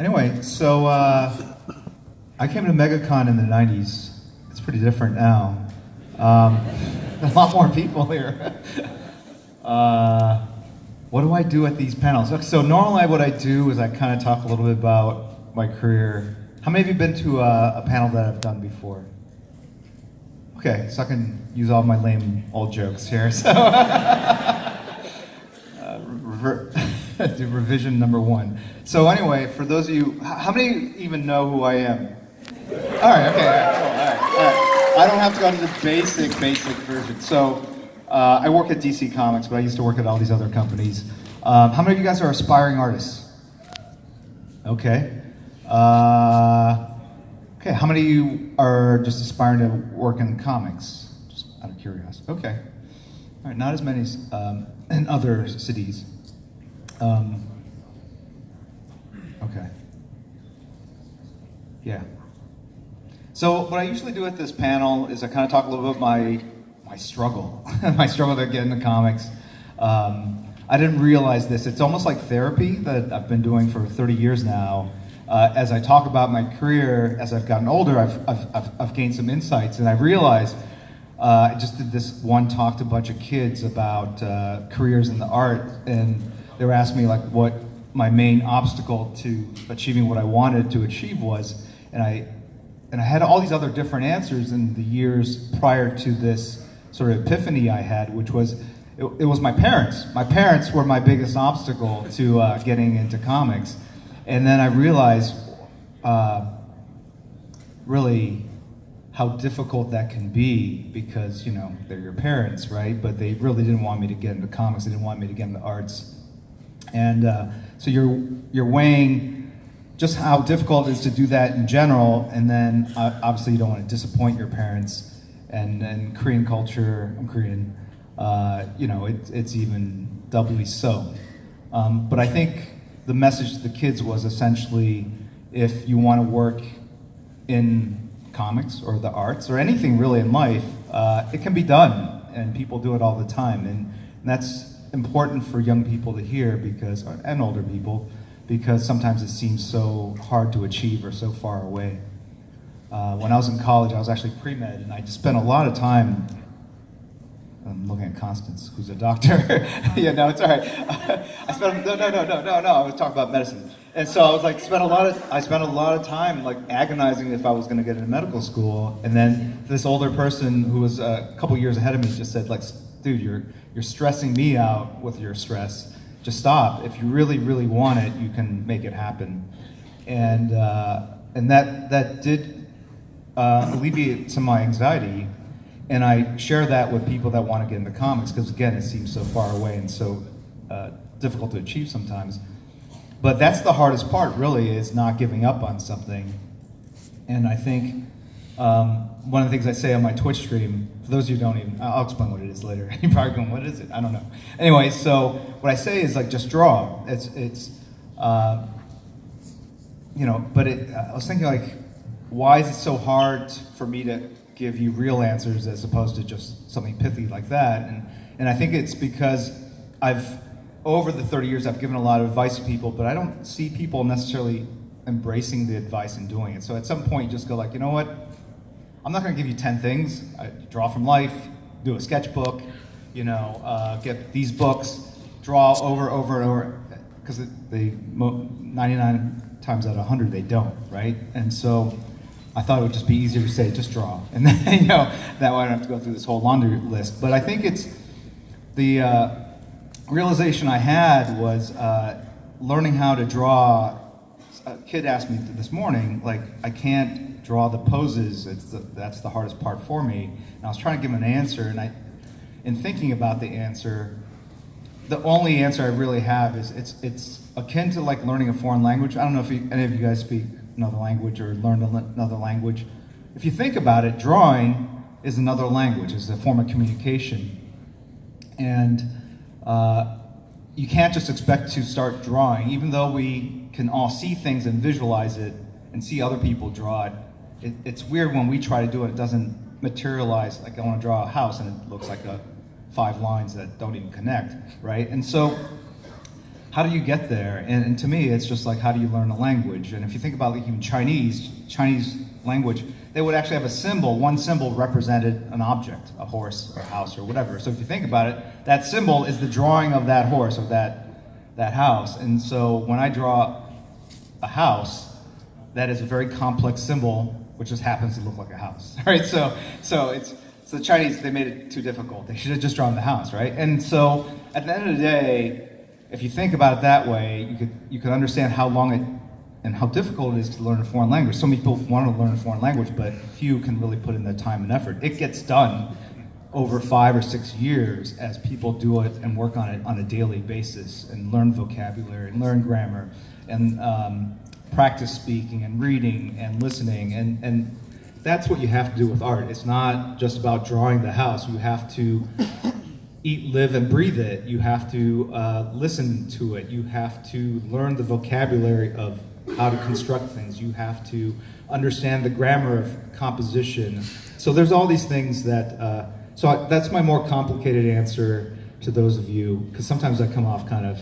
Anyway, so I came to MegaCon in the 90s. It's pretty different now. A lot more people here. What do I do at these panels? Okay, so normally what I do is I kind of talk a little bit about my career. How many of you been to a panel that I've done before? Okay, so I can use all my lame old jokes here. So do revision number one. So anyway, for those of you, how many even know who I am? All right, okay, all right. I don't have to go to the basic version. So I work at DC Comics, but I used to work at all these other companies. How many of you guys are aspiring artists? Okay. Okay, how many of you are just aspiring to work in comics? Just out of curiosity. Okay. All right, not as many in other cities. Okay. Yeah. So what I usually do at this panel is I kind of talk a little bit about my struggle, my struggle to get into comics. I didn't realize this. It's almost like therapy that I've been doing for 30 years now. As I talk about my career, as I've gotten older, I've gained some insights, and I realized I just did this one talk to a bunch of kids about careers in the art, and they were asking me like what my main obstacle to achieving what I wanted to achieve was, and I had all these other different answers in the years prior to this sort of epiphany I had, which was it was my parents. My parents were my biggest obstacle to getting into comics. And then I realized really how difficult that can be because, you know, they're your parents, right? But they really didn't want me to get into comics. They didn't want me to get into arts. And so you're weighing just how difficult it is to do that in general. And then obviously you don't want to disappoint your parents. And Korean culture, I'm Korean, you know, it's even doubly so. But I think the message to the kids was essentially, if you want to work in comics or the arts or anything really in life, it can be done, and people do it all the time, and that's important for young people to hear because, and older people, because sometimes it seems so hard to achieve or so far away. When I was in college, I was actually pre-med, and I just spent a lot of time. I'm looking at Constance, who's a doctor. Yeah, no, it's all right. I was talking about medicine. And so I was like, I spent a lot of time like agonizing if I was going to get into medical school. And then this older person who was a couple years ahead of me just said, like, dude, you're stressing me out with your stress. Just stop. If you really, really want it, you can make it happen. And that did alleviate some of my anxiety. And I share that with people that want to get into comics because, again, it seems so far away and so difficult to achieve sometimes. But that's the hardest part, really, is not giving up on something. And I think one of the things I say on my Twitch stream, for those of you who don't even, I'll explain what it is later. You're probably going, what is it? I don't know. Anyway, so what I say is, like, just draw. It's you know, but I was thinking, like, why is it so hard for me to give you real answers as opposed to just something pithy like that? And I think it's because over the 30 years, I've given a lot of advice to people, but I don't see people necessarily embracing the advice and doing it. So at some point, you just go like, you know what? I'm not going to give you 10 things. Draw from life, do a sketchbook, you know, get these books, draw over and over, because 99 times out of 100 they don't, right? And so I thought it would just be easier to say, just draw. And then, you know, that way I don't have to go through this whole laundry list. But I think it's the realization I had was learning how to draw. A kid asked me this morning, like, I can't draw the poses. That's the hardest part for me. And I was trying to give him an answer, and in thinking about the answer, the only answer I really have is it's akin to like learning a foreign language. I don't know if any of you guys speak another language or learn another language. If you think about it, drawing is another language. It's a form of communication. And you can't just expect to start drawing, even though we can all see things and visualize it and see other people draw it. It's weird when we try to do it, it doesn't materialize. Like I want to draw a house and it looks like 5 lines that don't even connect, right? And so how do you get there? And to me, it's just like, how do you learn a language? And if you think about like even Chinese language, they would actually have a symbol. One symbol represented an object, a horse or a house or whatever. So if you think about it, that symbol is the drawing of that horse or that house. And so when I draw a house, that is a very complex symbol, which just happens to look like a house, right? So the Chinese, they made it too difficult. They should have just drawn the house, right? And so at the end of the day, if you think about it that way, you could understand how long it and how difficult it is to learn a foreign language. So many people want to learn a foreign language, but few can really put in the time and effort. It gets done over 5 or 6 years as people do it and work on it on a daily basis and learn vocabulary and learn grammar and practice speaking and reading and listening. And that's what you have to do with art. It's not just about drawing the house. You have to eat, live, and breathe it. You have to listen to it. You have to learn the vocabulary of how to construct things. You have to understand the grammar of composition. So there's all these things that, that's my more complicated answer to those of you, because sometimes I come off kind of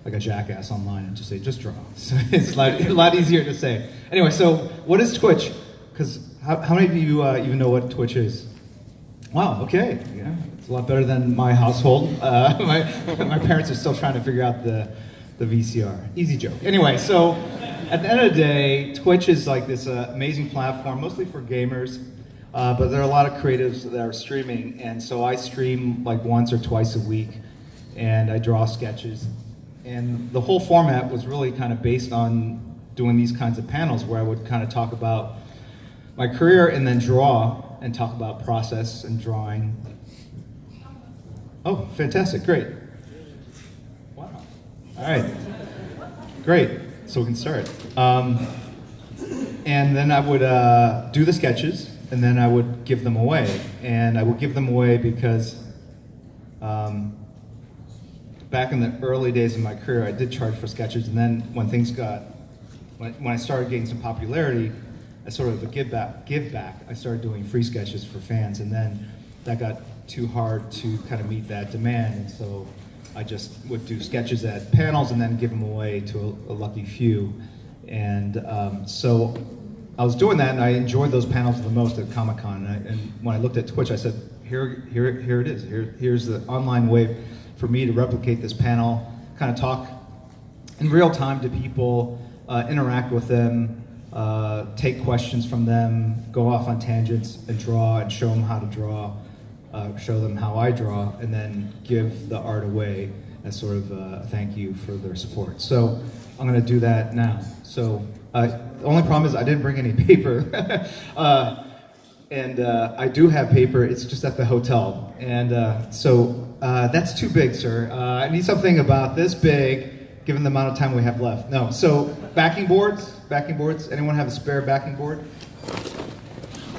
like a jackass online and just say, just draw. So it's a lot easier to say. Anyway, so what is Twitch? Because how many of you even know what Twitch is? Wow, okay, yeah, it's a lot better than my household. My parents are still trying to figure out the VCR. Easy joke. Anyway, so at the end of the day, Twitch is like this amazing platform, mostly for gamers, but there are a lot of creatives that are streaming, and so I stream like once or twice a week, and I draw sketches. And the whole format was really kind of based on doing these kinds of panels where I would kind of talk about my career and then draw and talk about process and drawing. Oh, fantastic, great. Wow, all right, great, so we can start. And then I would do the sketches and then I would give them away. And I would give them away because back in the early days of my career, I did charge for sketches, and then when things when I started getting some popularity, as sort of a give back, I started doing free sketches for fans, and then that got too hard to kind of meet that demand, and so I just would do sketches at panels and then give them away to a lucky few. And so I was doing that, and I enjoyed those panels the most at Comic-Con, and when I looked at Twitch, I said, here it is, here's the online way for me to replicate this panel, kind of talk in real time to people, interact with them, take questions from them, go off on tangents and draw and show them how to draw, show them how I draw, and then give the art away as sort of a thank you for their support. So I'm gonna do that now. So the only problem is I didn't bring any paper. And I do have paper, it's just at the hotel. And so that's too big, sir. I need something about this big, given the amount of time we have left. No, so backing boards, anyone have a spare backing board?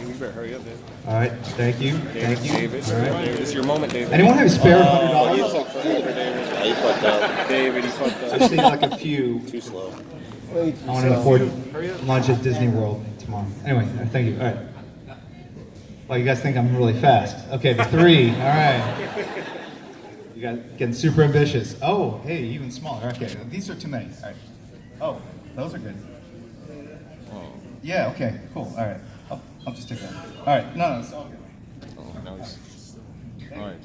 You better hurry up, David. All right, thank you. David. All right. David. This is your moment, David. Anyone have a spare $100? You took forever, David. Yeah, you fucked up. David, you fucked up. I just need like a few. Too slow. I want to afford lunch at Disney World tomorrow. Anyway, thank you. All right. Well, you guys think I'm really fast. Okay, the 3. All right. You guys getting super ambitious. Oh, hey, even smaller. Okay, these are too many. All right. Oh, those are good. Yeah. Okay. Cool. All right. I'll just take that. All right. No, it's all good. Oh, nice. All right.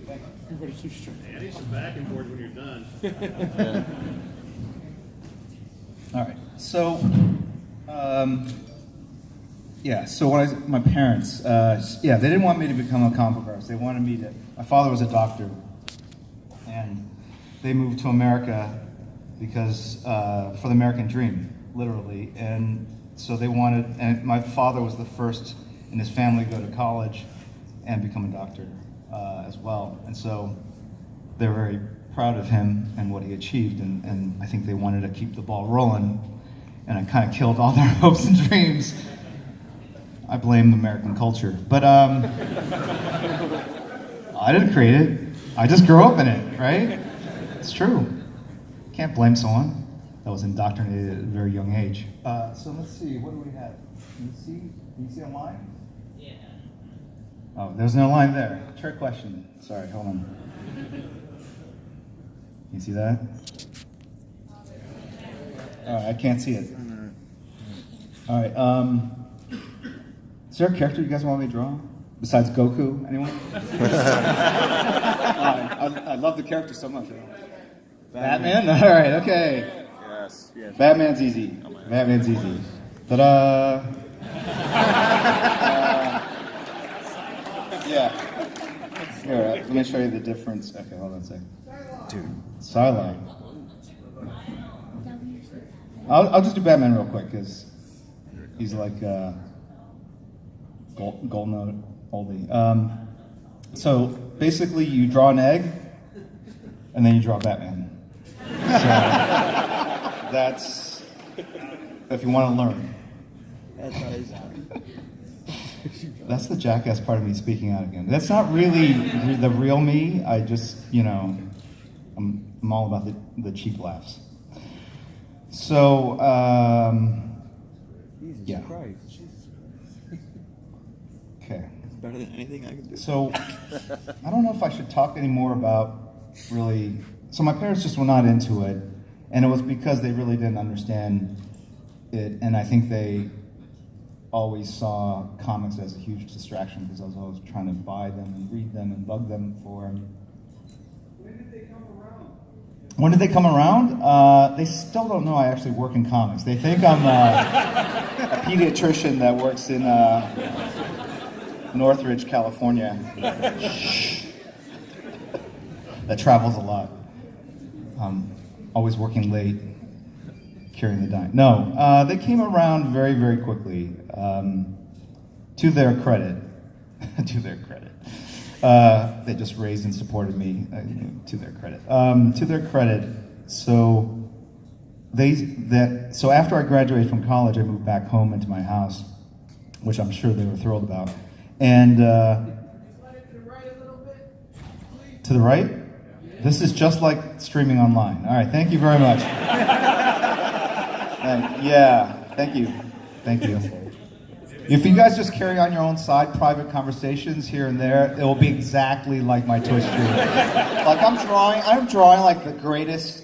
Everybody keeps trying. I need some backing board when you're done. Yeah. All right. So, yeah. So when my parents, they didn't want me to become a comic book artist. They wanted me to. My father was a doctor, and they moved to America because for the American dream, literally. And so they wanted. And my father was the first in his family to go to college and become a doctor as well. And so they're very proud of him and what he achieved, and I think they wanted to keep the ball rolling, and I kind of killed all their hopes and dreams. I blame American culture, but I didn't create it. I just grew up in it, right? It's true. Can't blame someone that was indoctrinated at a very young age. So let's see, what do we have? Can you see a line? Yeah. Oh, there's no line there. Trick question. Sorry, hold on. You see that? All right, I can't see it. All right. Is there a character you guys want me to draw besides Goku? Anyone? I love the character so much. Batman? All right. Okay. Yes. Yes. Batman's easy. Batman's easy. Ta-da! Yeah. Here, let me show you the difference. Okay, hold on a second. Dude. Psylocke. I'll just do Batman real quick because he's like golden oldie. So basically, you draw an egg, and then you draw Batman. So that's if you want to learn. That's the jackass part of me speaking out again. That's not really the real me. I just, I'm all about the cheap laughs. So, yeah. Okay. It's better than anything I can do. So, I don't know if I should talk anymore about really. So my parents just were not into it, and it was because they really didn't understand it, and I think they always saw comics as a huge distraction because I was always trying to buy them and read them and bug them for. When did they come around? When did they come around? They still don't know I actually work in comics. They think I'm a pediatrician that works in Northridge, California. That travels a lot. Always working late, carrying the dime. No, they came around very, very quickly. To their credit, they just raised and supported me. To their credit. So so after I graduated from college, I moved back home into my house, which I'm sure they were thrilled about. And to the right. This is just like streaming online. All right, thank you very much. Thank you. If you guys just carry on your own side private conversations here and there, it will be exactly like my Twitch stream. Like I'm drawing like the greatest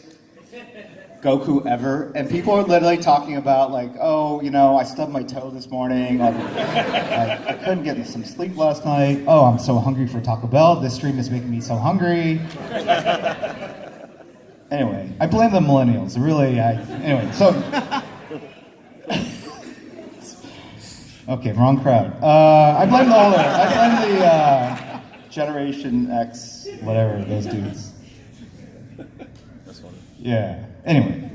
Goku ever, and people are literally talking about like, oh, I stubbed my toe this morning. I couldn't get some sleep last night. Oh, I'm so hungry for Taco Bell. This stream is making me so hungry. Anyway, I blame the millennials. Anyway, so. Okay, wrong crowd. I blame the Generation X, whatever, those dudes. That's funny. Yeah. Anyway,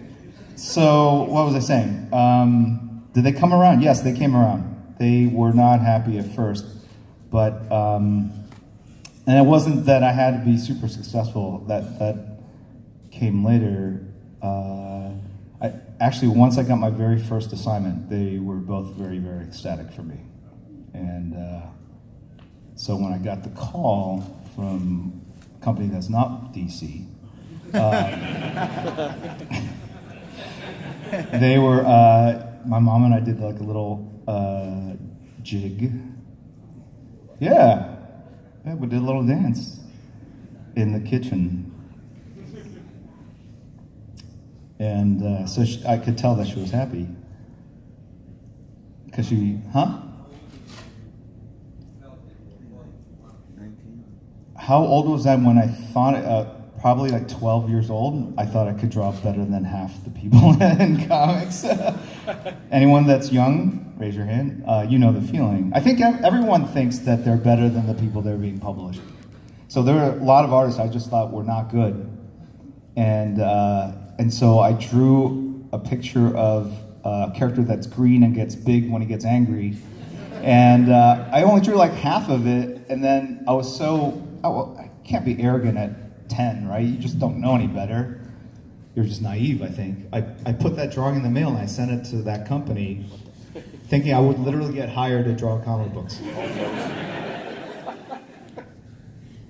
so what was I saying? Did they come around? Yes, they came around. They were not happy at first, but and it wasn't that I had to be super successful. That came later. Actually, once I got my very first assignment, they were both very, very ecstatic for me. And so when I got the call from a company that's not DC, they were, my mom and I did like a little jig. Yeah, we did a little dance in the kitchen. And so I could tell that she was happy. Because How old was I when I thought, probably like 12 years old, I thought I could draw better than half the people in comics. Anyone that's young, raise your hand. You know the feeling. I think everyone thinks that they're better than the people that are being published. So there are a lot of artists I just thought were not good. And so I drew a picture of a character that's green and gets big when he gets angry. And I only drew like half of it, and then I was I can't be arrogant at 10, right? You just don't know any better. You're just naive, I think. I put that drawing in the mail and I sent it to that company thinking I would literally get hired to draw comic books.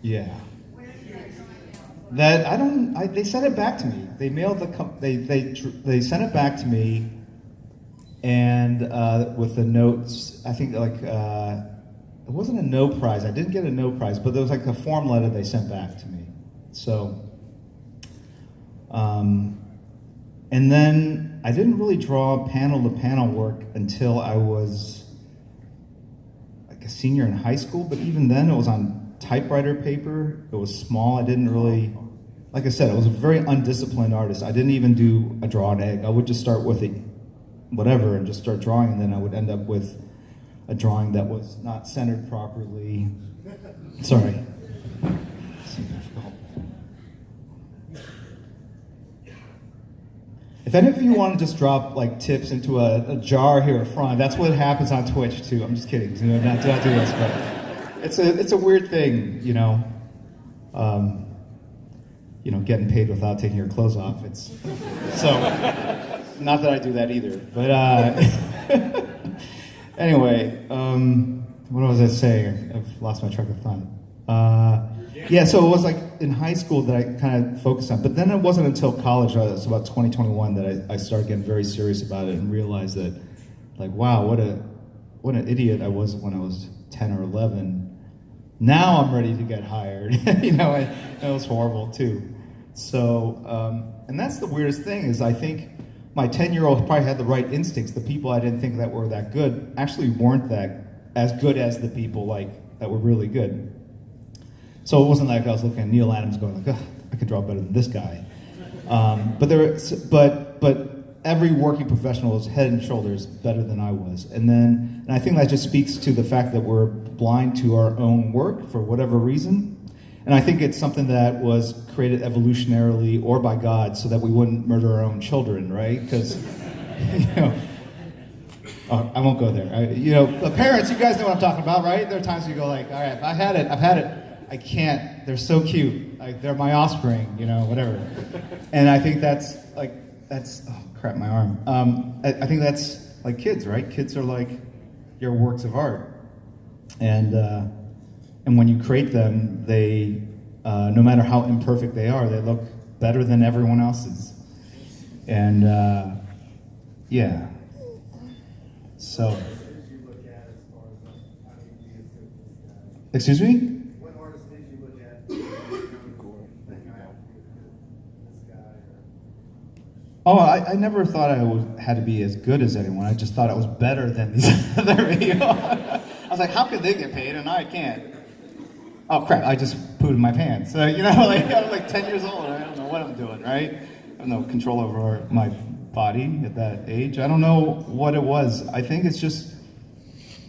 Yeah. They sent it back to me. They mailed they sent it back to me, and with the notes, I think like it wasn't a no prize. I didn't get a no prize, but there was like a form letter they sent back to me. So, And then I didn't really draw panel-to-panel work until I was like a senior in high school, but even then it was on typewriter paper. It was small. I didn't really, like I said, I was a very undisciplined artist. I didn't even do a draw an egg. I would just start with whatever and just start drawing, and then I would end up with a drawing that was not centered properly. Sorry. If any of you want to just drop like tips into a jar here in front, that's what happens on Twitch too. I'm just kidding. Do not do this, but it's a weird thing, getting paid without taking your clothes off. It's so not that I do that either. But anyway, what was I saying? I've lost my track of thought. Yeah, so it was like in high school that I kind of focused on, but then it wasn't until college, it was about 2021, that I started getting very serious about it and realized that, like, wow, what an idiot I was when I was 10 or 11. Now I'm ready to get hired. It was horrible too. So, and that's the weirdest thing is I think my 10-year-old probably had the right instincts. The people I didn't think that were that good actually weren't that as good as the people that were really good. So it wasn't like I was looking at Neil Adams going like, oh, I could draw better than this guy. But every working professional was head and shoulders better than I was. And I think that just speaks to the fact that we're blind to our own work for whatever reason. And I think it's something that was created evolutionarily or by God so that we wouldn't murder our own children, right? Because, I won't go there. Parents, you guys know what I'm talking about, right? There are times you go like, all right, I've had it. I can't. They're so cute. Like they're my offspring, whatever. And I think that's oh crap, my arm. I think that's like kids, right? Kids are like your works of art, and when you create them, they no matter how imperfect they are, they look better than everyone else's. And yeah. So. Excuse me? Oh, I never thought I had to be as good as anyone. I just thought I was better than these other people. I was like, how could they get paid and I can't? Oh crap, I just pooed in my pants. So, I'm like 10 years old. I don't know what I'm doing, right? I have no control over my body at that age. I don't know what it was. I think it's just,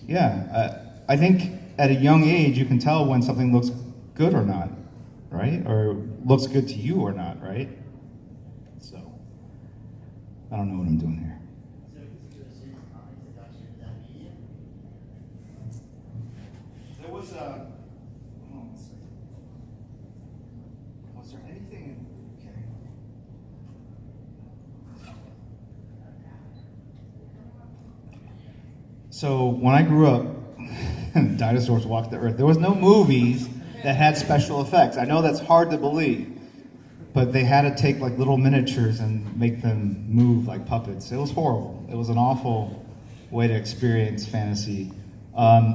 I think at a young age you can tell when something looks good or not, right? Or looks good to you or not, right? So. I don't know what I'm doing here. There was a. Was there anything? Okay. So when I grew up, dinosaurs walked the earth. There was no movies that had special effects. I know that's hard to believe. But they had to take like little miniatures and make them move like puppets. It was horrible. It was an awful way to experience fantasy.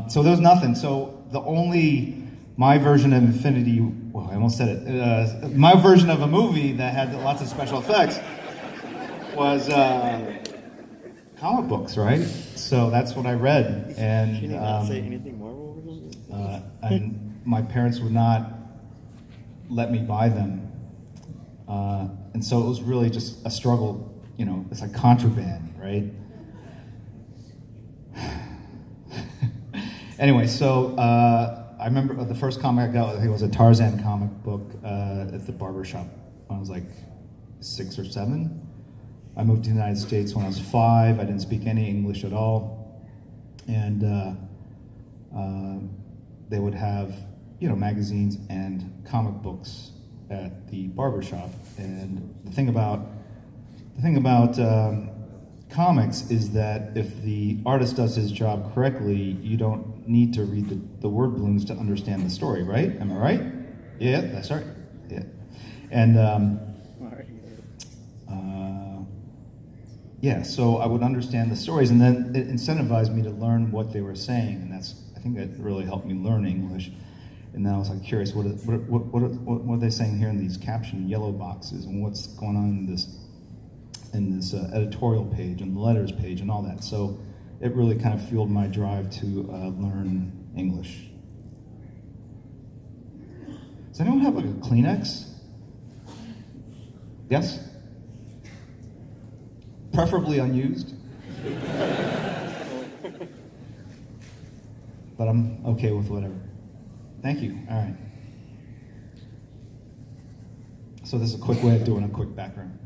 So there was nothing. So my version of Infinity, well, I almost said it. My version of a movie that had lots of special effects was comic books, right? So that's what I read. And Can you not say anything Marvel or something? And my parents would not let me buy them. And so it was really just a struggle, it's like contraband, right? Anyway, so I remember the first comic I got, I think it was a Tarzan comic book at the barber shop when I was like 6 or 7. I moved to the United States when I was 5. I didn't speak any English at all. And they would have, magazines and comic books at the barber shop. And the thing about comics is that if the artist does his job correctly, you don't need to read the word balloons to understand the story, right? Am I right? Yeah, that's right. Yeah. And so I would understand the stories, and then it incentivized me to learn what they were saying, and I think that really helped me learn English. And then I was like curious, what are they saying here in these captioned yellow boxes, and what's going on in this in this editorial page and the letters page and all that. So it really kind of fueled my drive to learn English. Does anyone have like a Kleenex? Yes? Preferably unused. But I'm okay with whatever. Thank you. All right. So this is a quick way of doing a quick background.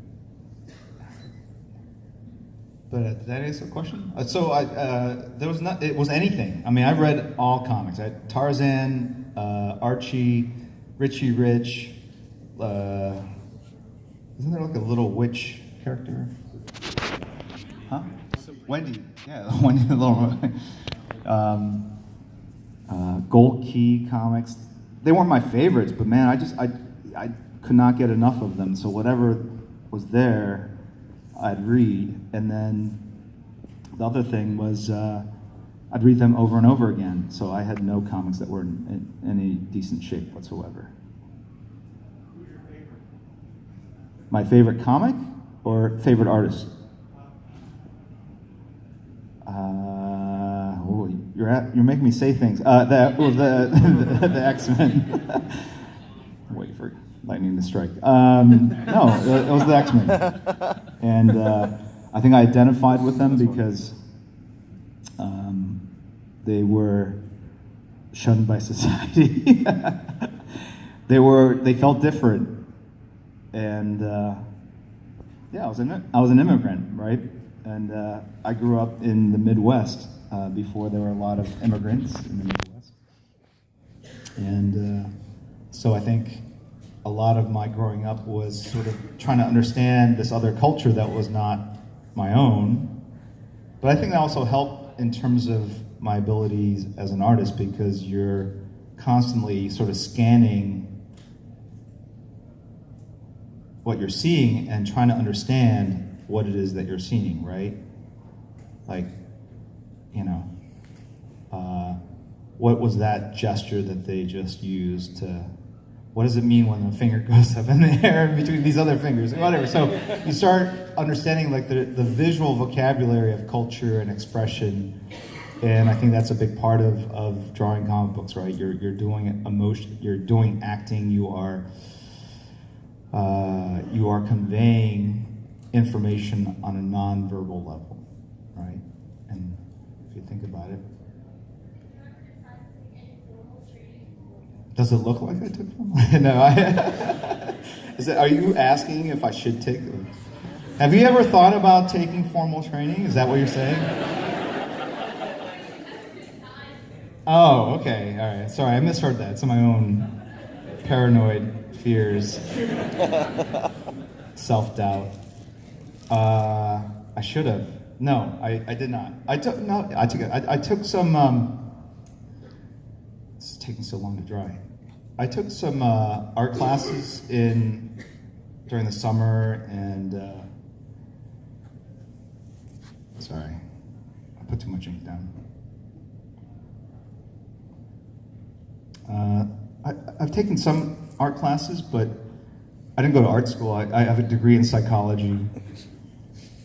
But did that answer the question? There was not. It was anything. I mean, I read all comics. I had Tarzan, Archie, Richie Rich. Isn't there like a little witch character? Huh? Wendy. Yeah, Wendy the little. Gold Key comics. They weren't my favorites, but man, I could not get enough of them. So whatever was there, I'd read. And then the other thing was I'd read them over and over again. So I had no comics that were in any decent shape whatsoever. Who's your favorite? My favorite comic or favorite artist? You're making me say things. The X-Men. Wait for lightning to strike. No, it was the X-Men, and I think I identified with them because they were shunned by society. They felt different, and yeah, I was an immigrant, right? And I grew up in the Midwest before there were a lot of immigrants in the Midwest. And so I think a lot of my growing up was sort of trying to understand this other culture that was not my own. But I think that also helped in terms of my abilities as an artist because you're constantly sort of scanning what you're seeing and trying to understand what it is that you're seeing, right? Like, what was that gesture that they just used to, what does it mean when the finger goes up in the air in between these other fingers, whatever. So you start understanding like the visual vocabulary of culture and expression, and I think that's a big part of drawing comic books, right? You're doing emotion, you're doing acting, you are conveying information on a non-verbal level, right? And if you think about it, does it look like I took them? No. Are you asking if I should take them? Have you ever thought about taking formal training? Is that what you're saying? Oh, okay. All right. Sorry, I misheard that. It's my own paranoid fears, self-doubt. I should have. No, I did not. I took some. It's taking so long to dry. I took some art classes during the summer, and sorry, I put too much ink down. I've taken some art classes, but I didn't go to art school. I have a degree in psychology,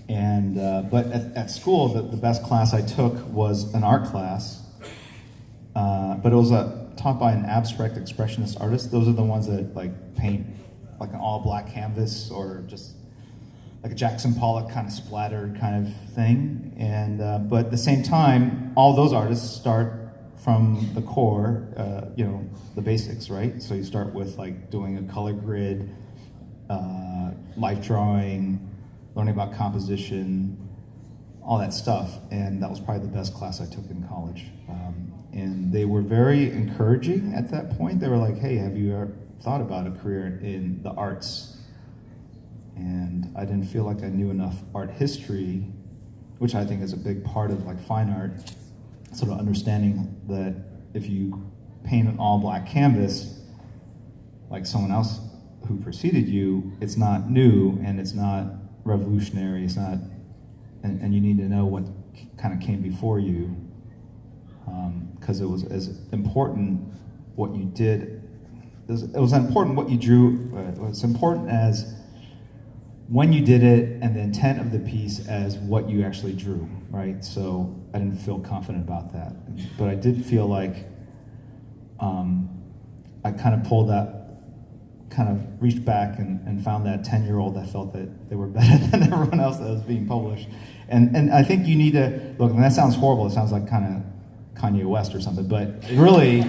and but at school, the best class I took was an art class. But it was taught by an abstract expressionist artist. Those are the ones that like paint like an all black canvas or just like a Jackson Pollock kind of splattered kind of thing. And but at the same time, all those artists start from the core, the basics, right? So you start with like doing a color grid, life drawing, learning about composition, all that stuff. And that was probably the best class I took in college. And they were very encouraging at that point. They were like, hey, have you ever thought about a career in the arts? And I didn't feel like I knew enough art history, which I think is a big part of like fine art, sort of understanding that if you paint an all black canvas, like someone else who preceded you, it's not new and it's not revolutionary, it's not, and you need to know what kind of came before you. Because it was as important what you did. It was important what you drew. It was important as when you did it and the intent of the piece as what you actually drew, right? So I didn't feel confident about that. But I did feel like I kind of pulled that, kind of reached back and found that 10-year-old that felt that they were better than everyone else that was being published. And I think you need to, look, and that sounds horrible, it sounds like kind of Kanye West or something, but really,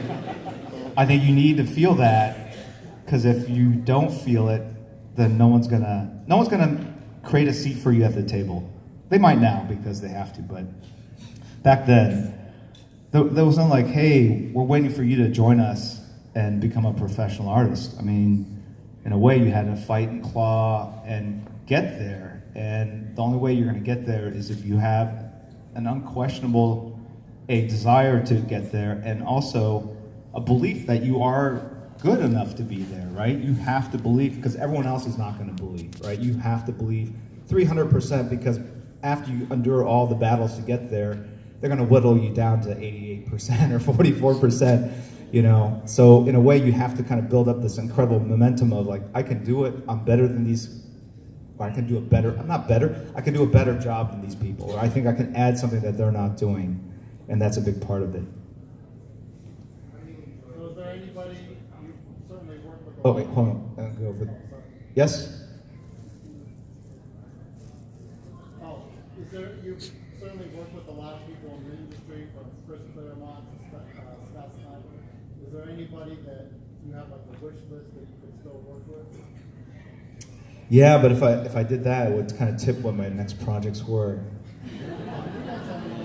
I think you need to feel that, because if you don't feel it, then no one's gonna create a seat for you at the table. They might now because they have to, but back then, there was no like, hey, we're waiting for you to join us and become a professional artist. I mean, in a way, you had to fight and claw and get there. And the only way you're gonna get there is if you have an unquestionable desire to get there, and also a belief that you are good enough to be there, right? You have to believe, because everyone else is not gonna believe, right? You have to believe 300%, because after you endure all the battles to get there, they're gonna whittle you down to 88% or 44%, you know? So in a way, you have to kind of build up this incredible momentum of like, I can do it, I'm better than these, or I can do it better, I'm not better, I can do a better job than these people, or I think I can add something that they're not doing, and that's a big part of it. So is there anybody you certainly work with? Oh wait, hold on, I'll go over. Yes? Oh, is there, you certainly work with a lot of people in the industry, from Chris Claremont to Scott Snyder. Is there anybody that you have like a wish list that you could still work with? Yeah, but if I did that, it would kind of tip what my next projects were.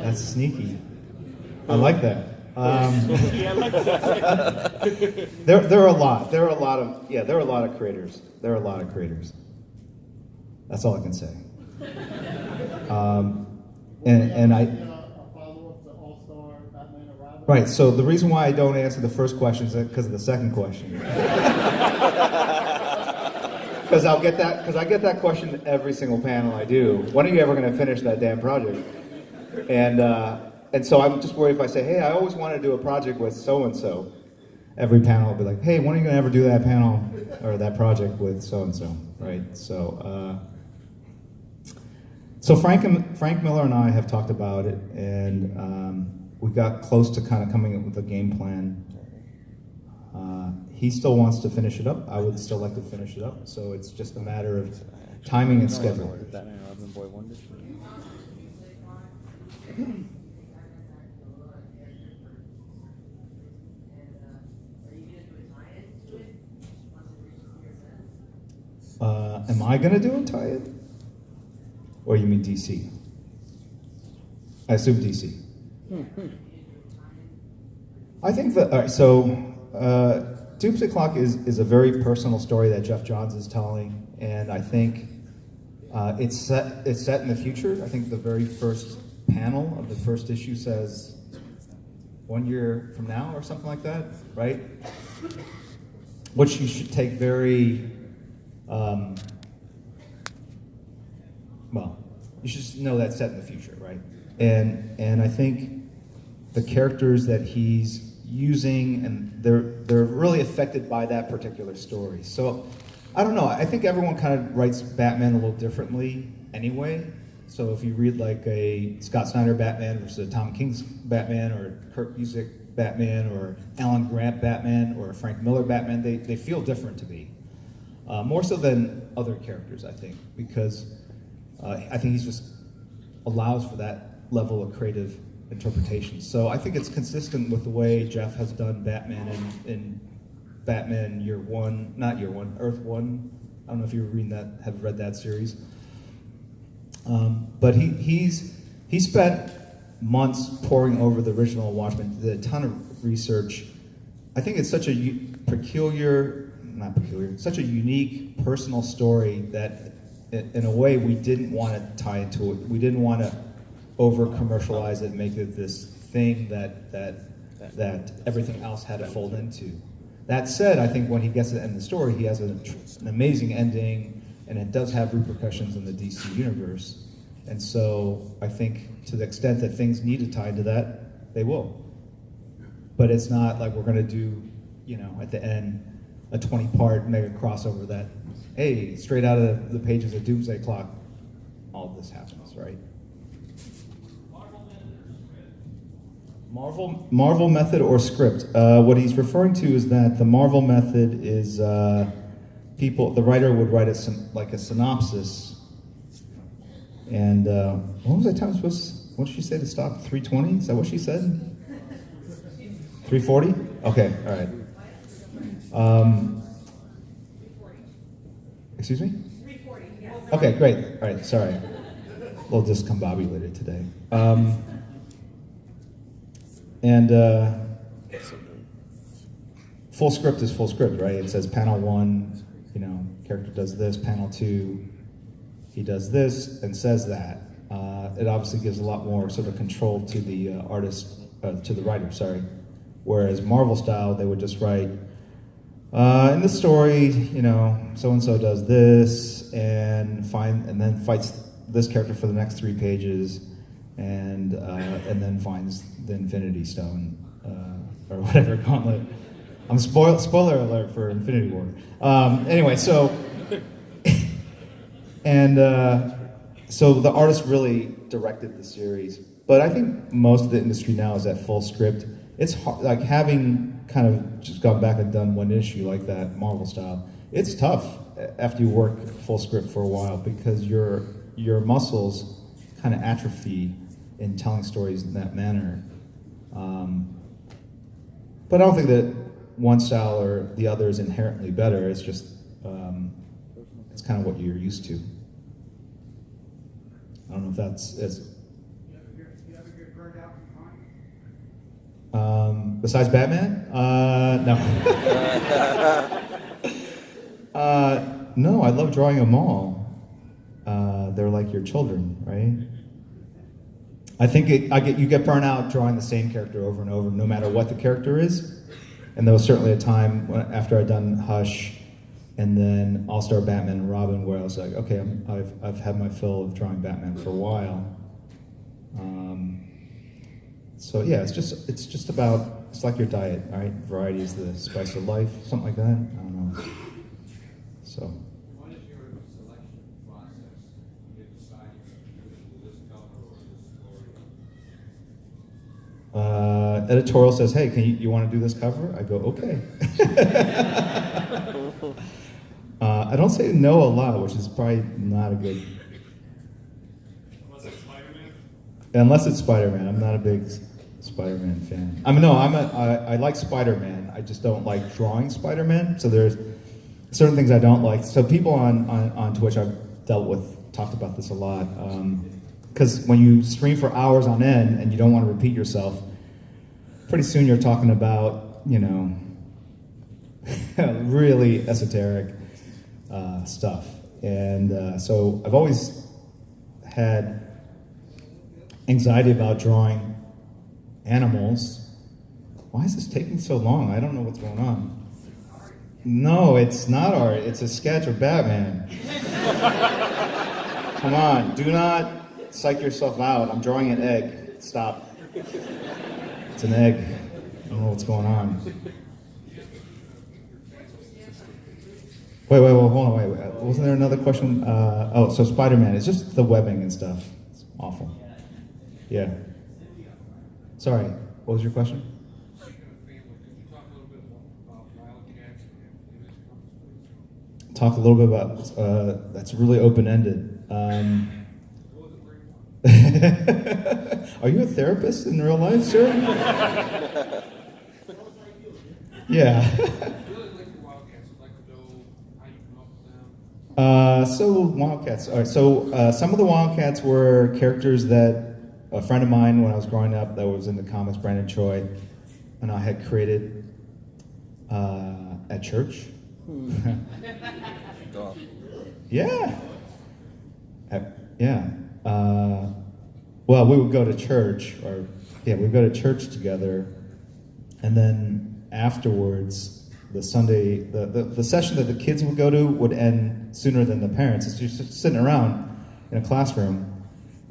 That's sneaky. I like that. Yeah, I like that. There are a lot. There are a lot of creators. There are a lot of creators. That's all I can say. And I. A follow-up to All-Star Batman Arrival? Right. So the reason why I don't answer the first question is because of the second question. Because I get that question every single panel I do. When are you ever going to finish that damn project? And so I'm just worried if I say, hey, I always wanted to do a project with so-and-so. Every panel will be like, hey, when are you going to ever do that panel or that project with so-and-so, right? So Frank Miller and I have talked about it, and we got close to kind of coming up with a game plan. He still wants to finish it up. I would still like to finish it up. So it's just a matter of timing and schedule. Batman Robin Boy Wonder. Am I gonna do a tie-in? Or you mean DC? I assume DC. I think that, all right, so Doomsday Clock is a very personal story that Jeff Johns is telling, and I think it's set in the future. I think the very first panel of the first issue says 1 year from now or something like that, right? Which you should take very, well, you should just know that's set in the future, right? And I think the characters that he's using, and they're really affected by that particular story. So I don't know. I think everyone kind of writes Batman a little differently anyway. So if you read like a Scott Snyder Batman versus a Tom King's Batman, or Kurt Busiek Batman, or Alan Grant Batman, or Frank Miller Batman, they feel different to me. More so than other characters, I think, because I think he's just allows for that level of creative interpretation. So I think it's consistent with the way Jeff has done Batman in Batman Year One, not Year One, Earth One. I don't know if you have read that series. But he spent months poring over the original Watchmen, did a ton of research. I think it's such a such a unique personal story that in a way we didn't want to tie into it. We didn't want to over commercialize it and make it this thing that everything else had to fold into. That said, I think when he gets to the end of the story, he has an amazing ending, and it does have repercussions in the DC universe. And so I think to the extent that things need to tie into that, they will. But it's not like we're going to do, at the end, a 20-part mega crossover that hey, straight out of the pages of Doomsday Clock, all of this happens, right? Marvel method or script. What he's referring to is that the Marvel method is the writer would write like a synopsis. And what was I time supposed? What did she say to stop? 3:20? Is that what she said? 3:40? Okay, all right. Excuse me? 3:40. Okay, great. All right, sorry. A little discombobulated today. Full script is full script, right? It says panel 1, character does this, panel 2, he does this and says that. It obviously gives a lot more sort of control to the to the writer, sorry. Whereas Marvel style, they would just write, in the story, so-and-so does this and then fights this character for the next 3 pages and then finds the Infinity Stone, or whatever gauntlet. I'm spoiler alert for Infinity War. Anyway, so so the artist really directed the series, but I think most of the industry now is at full script. It's hard, like having kind of just gone back and done one issue like that, Marvel style. It's tough after you work full script for a while because your muscles kind of atrophy in telling stories in that manner. But I don't think that one style or the other is inherently better. It's just, it's kind of what you're used to. I don't know if that's as... You ever get burned out from drawing? Besides Batman? No. No, I love drawing them all. They're like your children, right? I think you get burnt out drawing the same character over and over, no matter what the character is. And there was certainly a time after I'd done Hush and then All-Star Batman and Robin where I was like, okay, I've had my fill of drawing Batman for a while. So yeah, it's just about, it's like your diet, right? Variety is the spice of life, something like that. I don't know. So. What is your selection process? You decide this color or this story? Editorial says, hey, you want to do this cover? I go, okay. I don't say no a lot, which is probably not a good... Unless it's Spider-Man? Unless it's Spider-Man. I'm not a big Spider-Man fan. I like Spider-Man. I just don't like drawing Spider-Man. So there's certain things I don't like. So people on Twitch I've talked about this a lot. Because when you stream for hours on end and you don't want to repeat yourself, pretty soon you're talking about, really esoteric stuff. And so I've always had anxiety about drawing animals. Why is this taking so long? I don't know what's going on. No, it's not art. It's a sketch of Batman. Come on, do not psych yourself out. I'm drawing an egg. Stop. It's an egg. I don't know what's going on. Wait, hold on, wait. Wasn't there another question? So Spider-Man, it's just the webbing and stuff. It's awful. Yeah. Sorry, what was your question? Talk a little bit about, that's really open-ended. Are you a therapist in real life, sir? Yeah. So Wildcats. All right. So some of the Wildcats were characters that a friend of mine, when I was growing up, that was in the comics, Brandon Choi, and I had created at church. Yeah. Yeah. Well, we would go to church, we'd go to church together, and then afterwards, the Sunday, the session that the kids would go to would end sooner than the parents. It's just sitting around in a classroom.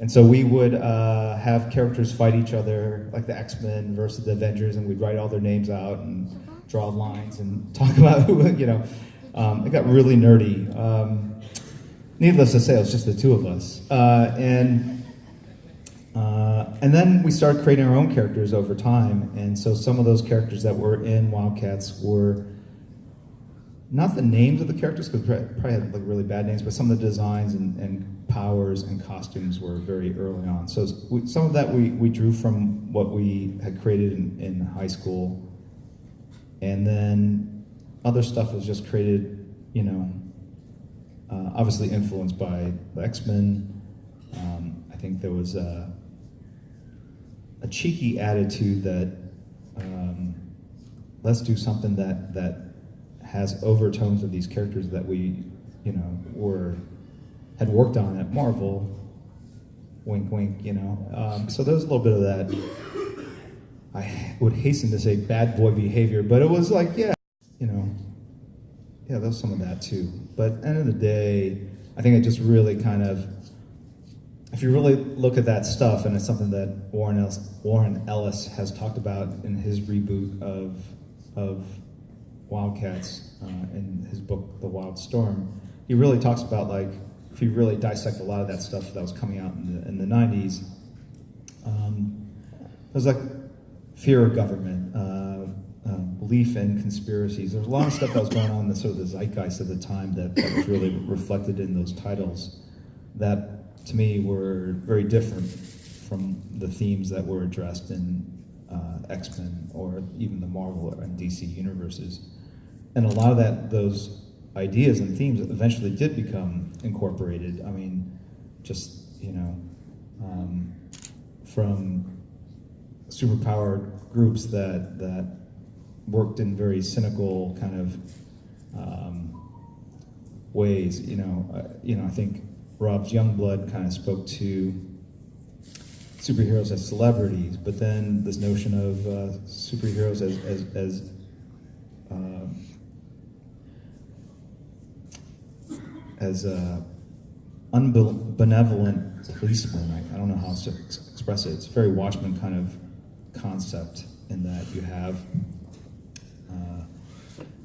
And so we would have characters fight each other, like the X-Men versus the Avengers, and we'd write all their names out and draw lines and talk about who, It got really nerdy. Needless to say, it was just the two of us. And then we started creating our own characters over time. And so some of those characters that were in Wildcats were not the names of the characters, because probably had like really bad names, but some of the designs and powers and costumes were very early on. So some of that we drew from what we had created in high school. And then other stuff was just created, obviously influenced by the X-Men. I think there was a cheeky attitude that let's do something that has overtones of these characters that we, had worked on at Marvel. Wink, wink. So there was a little bit of that. I would hasten to say bad boy behavior, but it was like, yeah, there was some of that too. But at the end of the day, I think it just really kind of, if you really look at that stuff, and it's something that Warren Ellis has talked about in his reboot of Wildcats in his book, The Wild Storm, he really talks about, like, if you really dissect a lot of that stuff that was coming out in the 90s, there's like fear of government, belief in conspiracies. There's a lot of stuff that was going on in the sort of the zeitgeist at the time that was really reflected in those titles that, to me, were very different from the themes that were addressed in X-Men or even the Marvel and DC universes. And a lot of those ideas and themes eventually did become incorporated. I mean, just, from superpowered groups that worked in very cynical kind of ways. I think Rob's Youngblood kind of spoke to superheroes as celebrities, but then this notion of superheroes as unbenevolent policemen. I don't know how to express it. It's a very Watchmen kind of concept, in that you have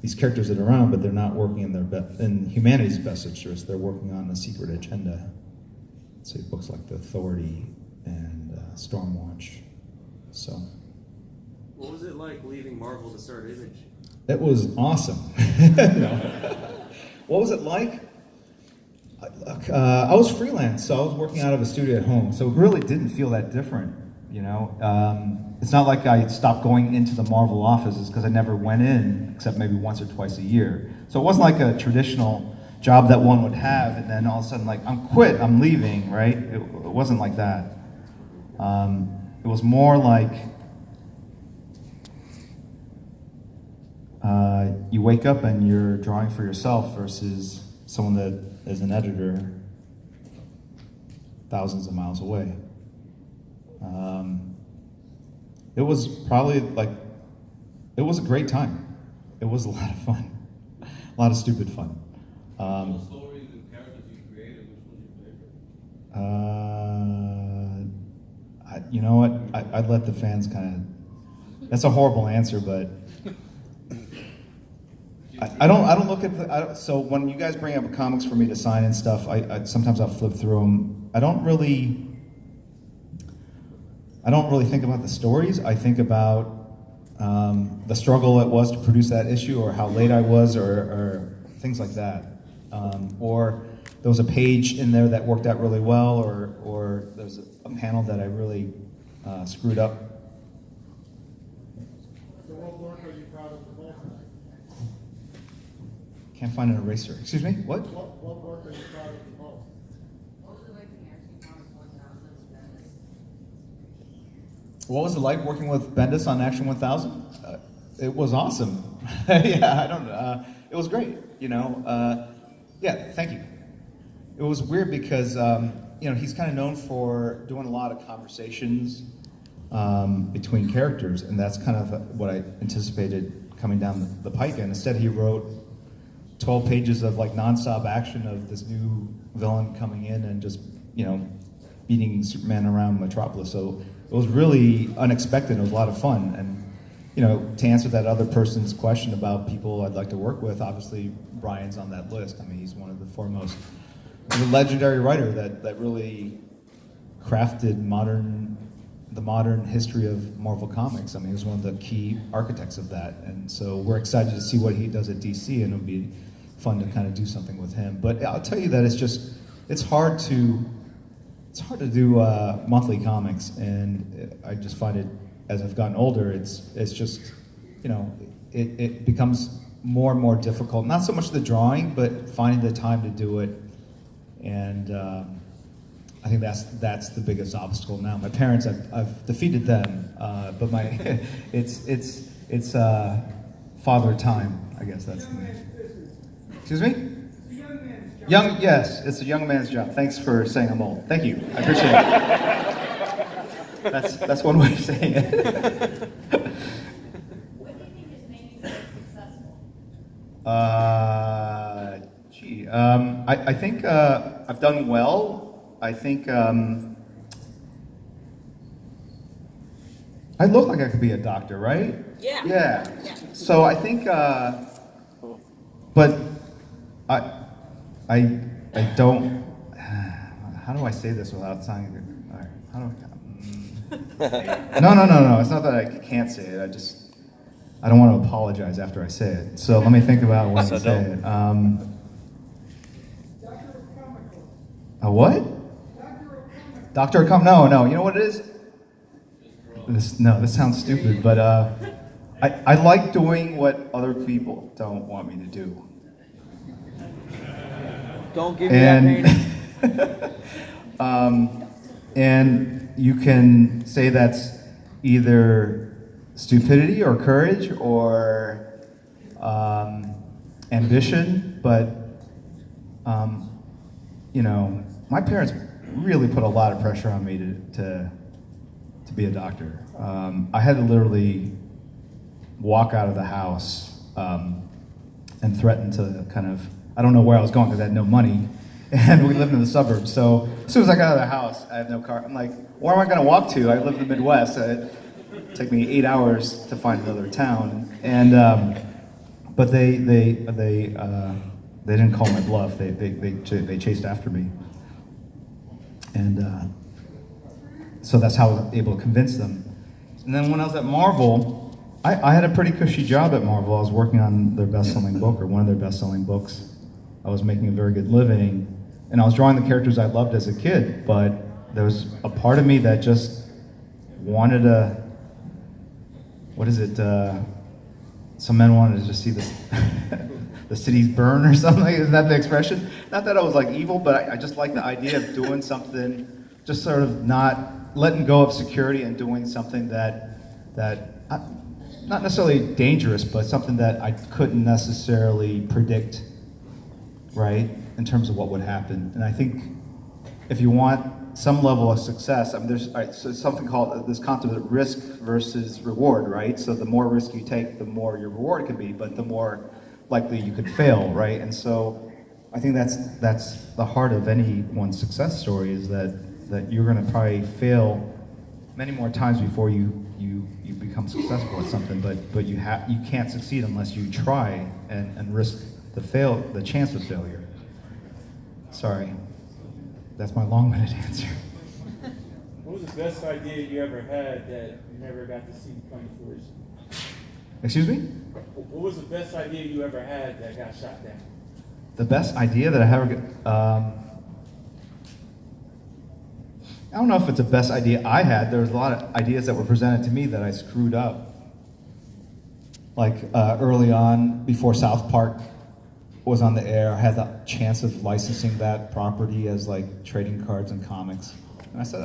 these characters that are around, but they're not working in humanity's best interest. They're working on a secret agenda. So books like The Authority and Stormwatch. So, what was it like leaving Marvel to start Image? It was awesome. What was it like? I was freelance, so I was working out of a studio at home, so it really didn't feel that different. It's not like I stopped going into the Marvel offices, because I never went in except maybe once or twice a year. So it wasn't like a traditional job that one would have, and then all of a sudden, like, I'm leaving, right? It wasn't like that. It was more like you wake up and you're drawing for yourself versus someone that is an editor thousands of miles away. It was probably it was a great time. It was a lot of fun, a lot of stupid fun. All stories and characters you created, which was your favorite? You know what? I'd let the fans kind of. That's a horrible answer, but I don't look at so when you guys bring up comics for me to sign and stuff, I sometimes I'll flip through them. I don't really think about the stories. I think about the struggle it was to produce that issue, or how late I was, or things like that. Or there was a page in there that worked out really well, or there's a panel that I really screwed up. So what work are you proud of the most? Can't find an eraser. Excuse me? What? What work are you proud of the most? What was it like working with Bendis on Action 1000? It was awesome. Yeah, I don't know. It was great, Yeah, thank you. It was weird because, he's kind of known for doing a lot of conversations between characters, and that's kind of what I anticipated coming down the pike. And instead, he wrote 12 pages of nonstop action of this new villain coming in and just, beating Superman around Metropolis. So it was really unexpected. It was a lot of fun, and to answer that other person's question about people I'd like to work with, obviously Brian's on that list. I mean, he's one of the foremost, he's a legendary writer that really crafted the modern history of Marvel Comics. I mean, he was one of the key architects of that, and so we're excited to see what he does at DC, and it'll be fun to kind of do something with him. But I'll tell you that it's hard to do monthly comics, and I just find it, as I've gotten older, it's just, it becomes more and more difficult. Not so much the drawing, but finding the time to do it, and I think that's the biggest obstacle now. My parents, I've defeated them, but it's father time, I guess that's. Excuse me? Yes, it's a young man's job. Thanks for saying I'm old. Thank you, I appreciate it. That's one way of saying it. What do you think is making you successful? I think I've done well. I think I look like I could be a doctor, right? Yeah. Yeah. So I think, but I don't. How do I say this without sounding good? All right. How do I? No. It's not that I can't say it. I don't want to apologize after I say it. So let me think about when I say it. A what? Doctor No. You know what it is? This sounds stupid, but I like doing what other people don't want me to do. Don't give me that name. And you can say that's either stupidity or courage or ambition, but my parents really put a lot of pressure on me to be a doctor. I had to literally walk out of the house and threaten to kind of, I don't know where I was going because I had no money, and we lived in the suburbs. So as soon as I got out of the house, I have no car. I'm like, where am I going to walk to? I live in the Midwest. It'd take me 8 hours to find another town. And but they didn't call my bluff. They chased after me, and so that's how I was able to convince them. And then when I was at Marvel, I had a pretty cushy job at Marvel. I was working on their best-selling book, or one of their best-selling books. I was making a very good living, and I was drawing the characters I loved as a kid, but there was a part of me that just wanted to, some men wanted to just see this, the cities burn or something. Is that the expression? Not that I was like evil, but I just like the idea of doing something, just sort of not letting go of security and doing something that not necessarily dangerous, but something that I couldn't necessarily predict, right, in terms of what would happen. And I think if you want some level of success, I mean, there's so something called this concept of risk versus reward, right? So the more risk you take, the more your reward can be, but the more likely you could fail, right? And so I think that's the heart of anyone's success story, is that you're going to probably fail many more times before you become successful at something, but you can't succeed unless you try and risk the chance of failure. Sorry, that's my long-winded answer. What was the best idea you ever had that you never got to see come to fruition? Excuse me? What was the best idea you ever had that got shot down? The best idea that I ever got, I don't know if it's the best idea I had. There was a lot of ideas that were presented to me that I screwed up. Like early on, before South Park was on the air, I had the chance of licensing that property as like trading cards and comics. And I said,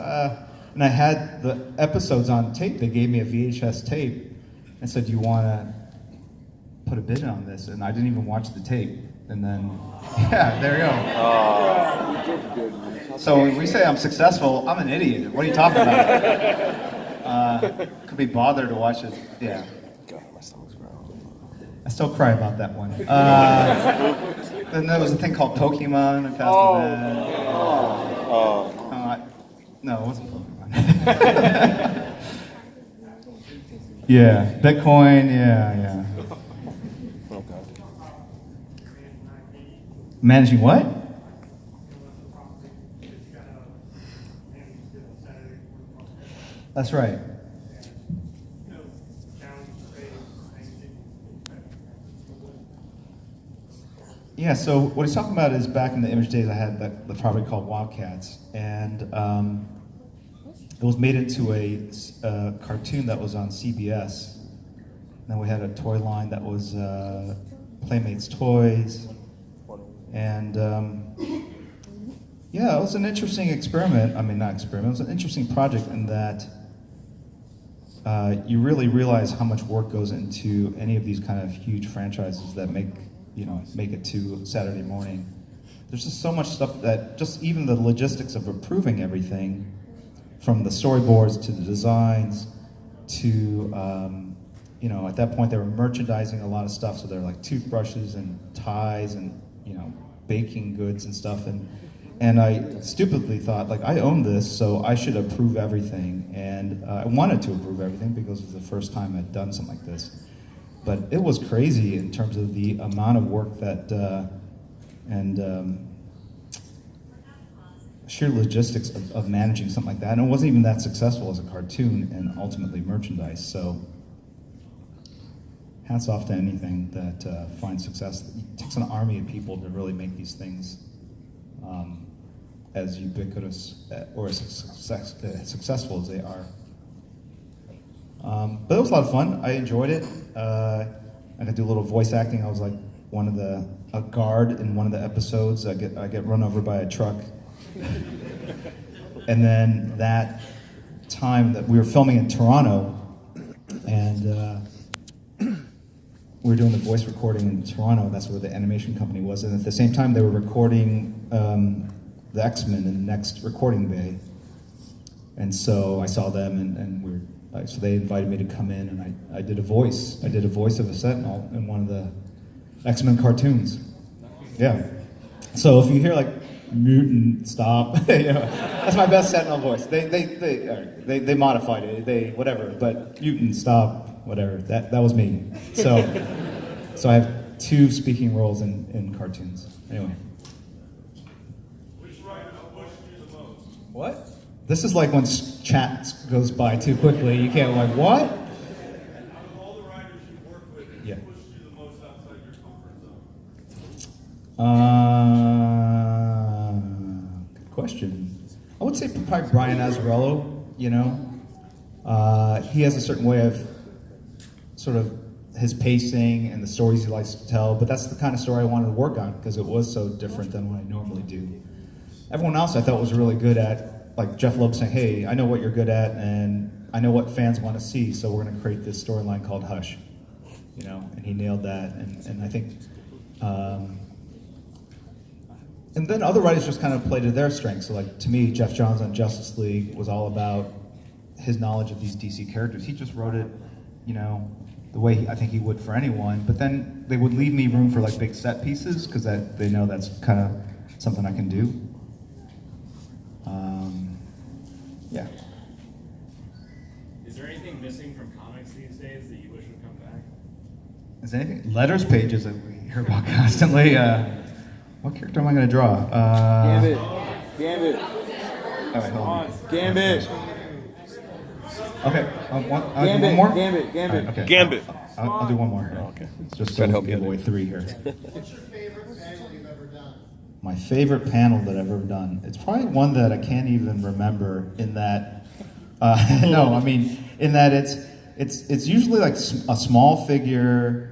and I had the episodes on tape. They gave me a VHS tape and said, do you want to put a bid on this? And I didn't even watch the tape. And then, yeah, there you go. So when we say I'm successful, I'm an idiot. What are you talking about? Could be bothered to watch it. Yeah. I still cry about that one. Then there was a thing called Pokemon. I passed no, it wasn't Pokemon. Yeah, Bitcoin, yeah. Oh God. Managing what? That's right. Yeah, so what he's talking about is back in the image days, I had the property called Wildcats, and it was made into a cartoon that was on CBS. Then we had a toy line that was Playmates Toys, and yeah, it was an interesting experiment. I mean, not experiment. It was an interesting project in that you really realize how much work goes into any of these kind of huge franchises that make it to Saturday morning. There's just so much stuff that just even the logistics of approving everything, from the storyboards to the designs to at that point they were merchandising a lot of stuff, so they're like toothbrushes and ties and baking goods and stuff, and I stupidly thought, like, I own this, so I should approve everything, and I wanted to approve everything because it was the first time I'd done something like this. But it was crazy in terms of the amount of work that and sheer logistics of managing something like that. And it wasn't even that successful as a cartoon and ultimately merchandise. So hats off to anything that finds success. It takes an army of people to really make these things as ubiquitous or as successful as they are. But it was a lot of fun. I enjoyed it. I got to do a little voice acting. I was like a guard in one of the episodes. I get run over by a truck. And then that time that we were filming in Toronto, and we were doing the voice recording in Toronto. That's where the animation company was. And at the same time, they were recording the X-Men in the next recording bay. And so I saw them, and so they invited me to come in, and I did a voice. I did a voice of a Sentinel in one of the X-Men cartoons. Yeah. So if you hear like mutant stop, that's my best Sentinel voice. They modified it. Whatever. But mutant stop, whatever. That was me. So I have 2 speaking roles in cartoons. Anyway. Which writer pushed you the most? What? This is like when chat goes by too quickly. You can't like, what? Out of all the writers you work with, who pushed you the most outside your comfort zone? Good question. I would say probably Brian Azzarello. He has a certain way of sort of his pacing and the stories he likes to tell, but that's the kind of story I wanted to work on because it was so different than what I normally do. Everyone else I thought was really good at, like Jeff Loeb saying, hey, I know what you're good at, and I know what fans want to see, so we're going to create this storyline called Hush. And he nailed that, and I think, and then other writers just kind of played to their strengths. So like, to me, Jeff Johns on Justice League was all about his knowledge of these DC characters. He just wrote it, the way I think he would for anyone, but then they would leave me room for like big set pieces, because they know that's kind of something I can do. Yeah. Is there anything missing from comics these days that you wish would come back? Is there anything? Letters pages that we hear about constantly. What character am I going to draw? Gambit. All right, hold on. Gambit. Okay, one Gambit. more? Gambit. All right, okay. Gambit. I'll do one more here. Okay. Just Try to so help we you. avoid 3 here. What's your favorite panel you've ever done? My favorite panel that I've ever done. It's probably one that I can't even remember. In that, no, I mean, in that it's usually like a small figure.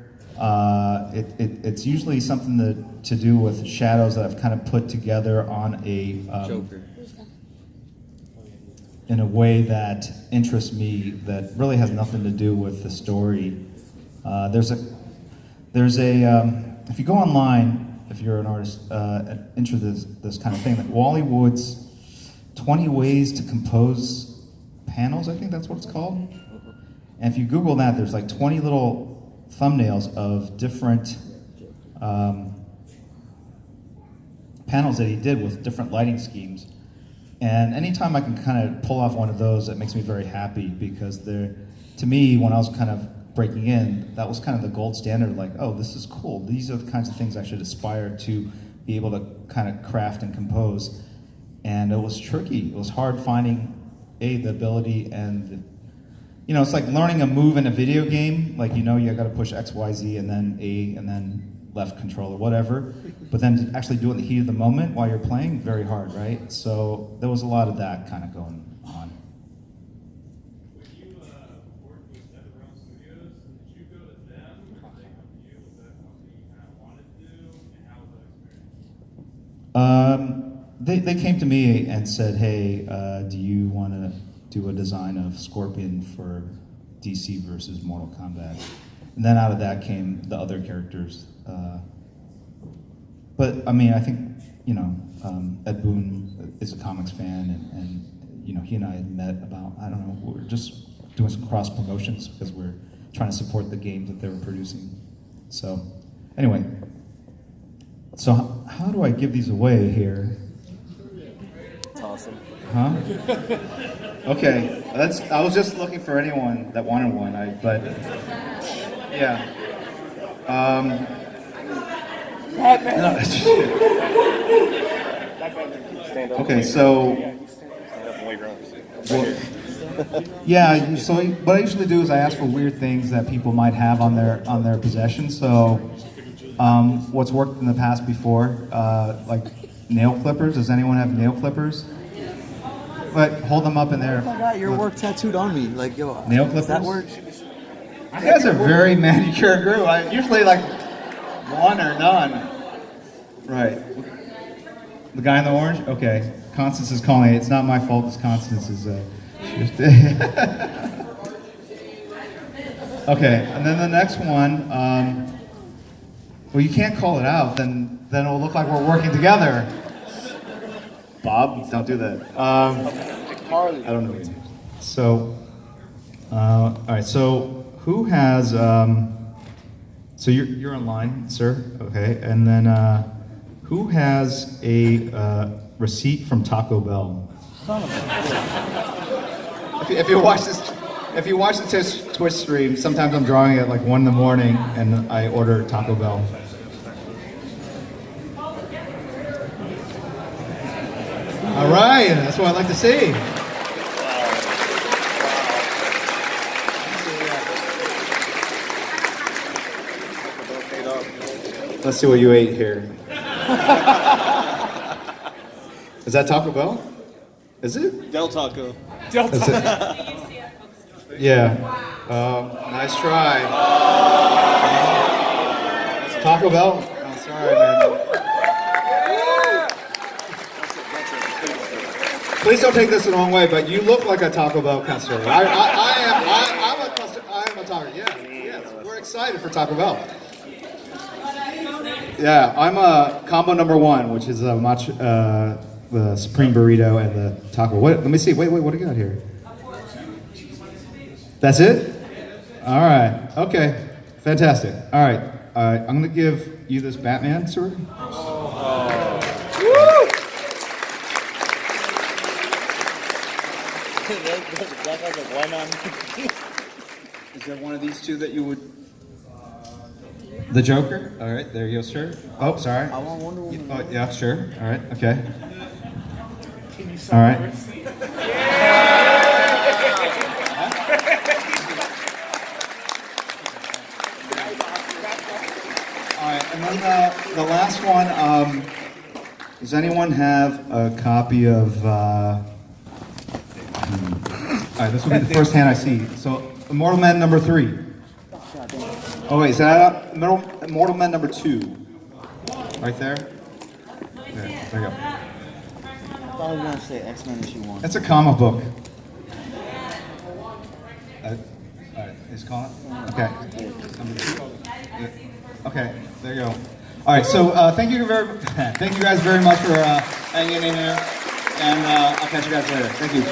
It's usually something to do with shadows that I've kind of put together on a Joker. in a way that interests me, that really has nothing to do with the story. There's a if you go online, if you're an artist interested in this kind of thing, that Wally Wood's 20 Ways to Compose Panels, I think that's what it's called. And if you Google that, there's like 20 little thumbnails of different panels that he did with different lighting schemes. And anytime I can kind of pull off one of those, it makes me very happy because they're, to me, when I was kind of breaking in, that was kind of the gold standard, like, oh, this is cool. These are the kinds of things I should aspire to be able to kind of craft and compose. And it was tricky. It was hard finding, the ability and the, it's like learning a move in a video game. Like, you got to push X, Y, Z, and then A, and then left control or whatever. But then to actually do it in the heat of the moment while you're playing, very hard, right? So there was a lot of that kind of going on. When you worked with Underground Studios, did you go to them, or did they come to you? Was that something you kind of wanted to do, and how was that experience? They came to me and said, hey, do you want to do a design of Scorpion for DC versus Mortal Kombat? And then out of that came the other characters. But I mean, I think, Ed Boon is a comics fan, and he and I had met about, I don't know, we were just doing some cross promotions because we're trying to support the games that they were producing. So anyway, so how do I give these away here? Toss them. Huh? Okay, I was just looking for anyone that wanted one, but yeah. No, Stand up. okay, so Stand up and wave your arms. yeah, so what I usually do is I ask for weird things that people might have on their possession. So what's worked in the past before, like nail clippers. Does anyone have nail clippers? But hold them up in there. Oh my God, your work tattooed on me. Like, yo, Nail does that clippers? work? You guys are very manicured group. I usually like one or none. Right. The guy in the orange? Okay. Constance is calling. It's not my fault. It's Constance's. Okay. And then the next one. Well, you can't call it out. Then it'll look like we're working together. Bob, don't do that. I don't know. So, all right. So, who has? So you're online, sir. Okay. And then who has a receipt from Taco Bell? If you watch the Twitch stream, sometimes I'm drawing at like 1 a.m. and I order Taco Bell. All right, that's what I like to see. Let's see what you ate here. Is that Taco Bell? Is it? Del Taco. Is it? Yeah. Nice try. Taco Bell? Oh, sorry, man. Please don't take this the wrong way, but you look like a Taco Bell customer. I'm a taco. Yeah. We're excited for Taco Bell. Yeah, I'm a combo number 1, which is the Supreme Burrito and the taco. What? Let me see. Wait. What do you got here? That's it? All right. Okay. Fantastic. All right. I'm going to give you this Batman, sir. Woo! Is there one of these two that you would? The Joker? All right, there you go, sir. Oh, sorry. I want Wonder Woman. Oh, yeah, sure. All right, okay. All right. All right, and then the last one, does anyone have a copy of, all right, this will be the first hand I see. So, Immortal Man number 3. Oh wait, is that Immortal Man number 2? Right there? There you go. I thought I was going to say X-Men issue 1. That's a comic book. All right, is calling? Okay. Number 2. Okay, there you go. All right, so thank you guys very much for hanging in here, and I'll catch you guys later. Thank you.